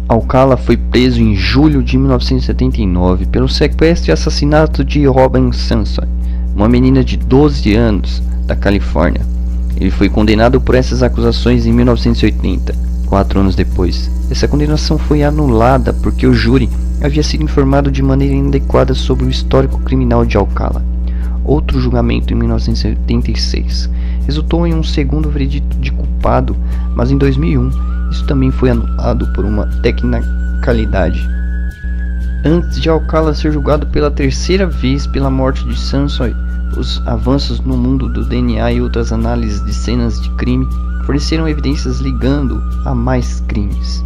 Alcala foi preso em julho de 1979 pelo sequestro e assassinato de Robin Sansoy, uma menina de 12 anos da Califórnia. Ele foi condenado por essas acusações em 1980, 4 anos depois. Essa condenação foi anulada porque o júri havia sido informado de maneira inadequada sobre o histórico criminal de Alcala. Outro julgamento em 1986 resultou em um segundo veredito de culpado, mas em 2001 isso também foi anulado por uma tecnicalidade. Antes de Alcala ser julgado pela terceira vez pela morte de Sansoy, os avanços no mundo do DNA e outras análises de cenas de crime forneceram evidências ligando a mais crimes.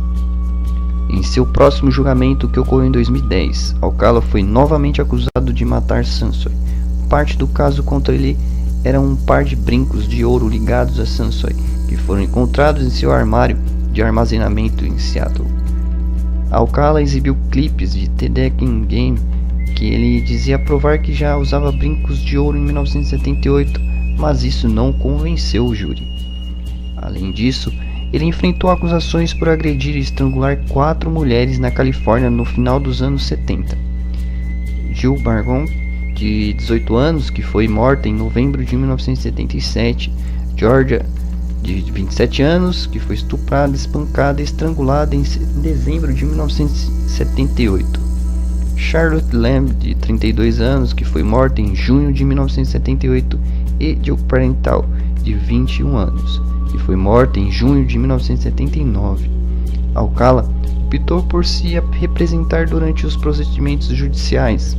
Em seu próximo julgamento, que ocorreu em 2010, Alcala foi novamente acusado de matar Sansoy. Parte do caso contra ele era um par de brincos de ouro ligados a Sansoy, que foram encontrados em seu armário de armazenamento em Seattle. Alcala exibiu clipes de The Decking Game que ele dizia provar que já usava brincos de ouro em 1978, mas isso não convenceu o júri. Além disso, ele enfrentou acusações por agredir e estrangular 4 mulheres na Califórnia no final dos anos 70. Jill Bargon, de 18 anos, que foi morta em novembro de 1977, Georgia, de 27 anos, que foi estuprada, espancada e estrangulada em dezembro de 1978. Charlotte Lamb, de 32 anos, que foi morta em junho de 1978, e Jill Parental, de 21 anos, que foi morta em junho de 1979. Alcala optou por se representar durante os procedimentos judiciais.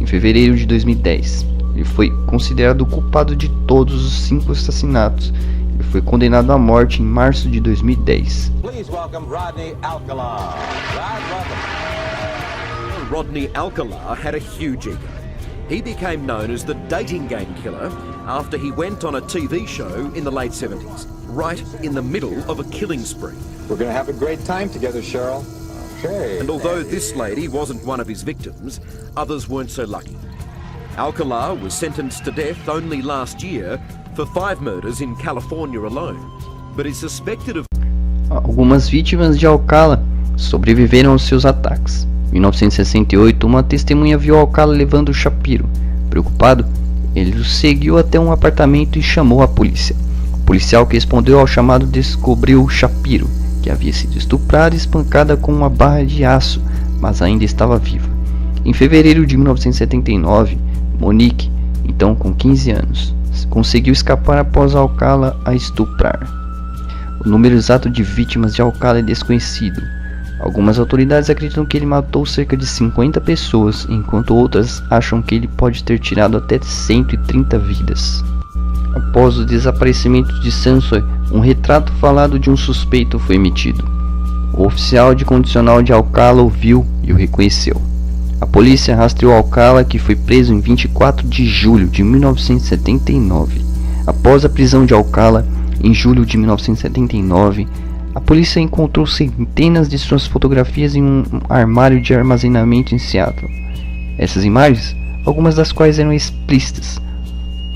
Em fevereiro de 2010, ele foi considerado culpado de todos os 5 assassinatos. Ele foi condenado à morte em março de 2010. Rodney Alcala had a huge ego. He became known as the dating game killer after he went on a TV show in the late 70s, right in the middle of a killing spree. We're going to have a great time together, Cheryl. Okay. And although this lady wasn't one of his victims, others weren't so lucky. Alcala was sentenced to death only last year for 5 murders in California alone, but is suspected of... Algumas vítimas de Alcala sobreviveram aos seus ataques. Em 1968, uma testemunha viu Alcala levando o Shapiro. Preocupado, ele o seguiu até um apartamento e chamou a polícia. O policial que respondeu ao chamado descobriu Shapiro, que havia sido estuprada e espancada com uma barra de aço, mas ainda estava viva. Em fevereiro de 1979, Monique, então com 15 anos, conseguiu escapar após Alcala a estuprar. O número exato de vítimas de Alcala é desconhecido. Algumas autoridades acreditam que ele matou cerca de 50 pessoas, enquanto outras acham que ele pode ter tirado até 130 vidas. Após o desaparecimento de Sansoy, um retrato falado de um suspeito foi emitido. O oficial de condicional de Alcala o viu e o reconheceu. A polícia rastreou Alcala, que foi preso em 24 de julho de 1979. Após a prisão de Alcala, em julho de 1979, a polícia encontrou centenas de suas fotografias em um armário de armazenamento em Seattle. Essas imagens, algumas das quais eram explícitas,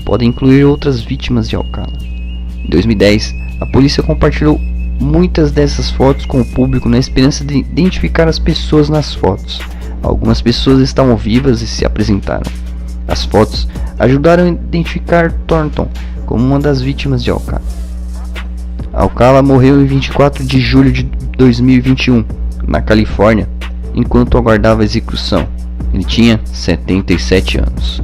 podem incluir outras vítimas de Alcala. Em 2010, a polícia compartilhou muitas dessas fotos com o público na esperança de identificar as pessoas nas fotos. Algumas pessoas estavam vivas e se apresentaram. As fotos ajudaram a identificar Thornton como uma das vítimas de Alcala. Alcala morreu em 24 de julho de 2021, na Califórnia, enquanto aguardava a execução. Ele tinha 77 anos.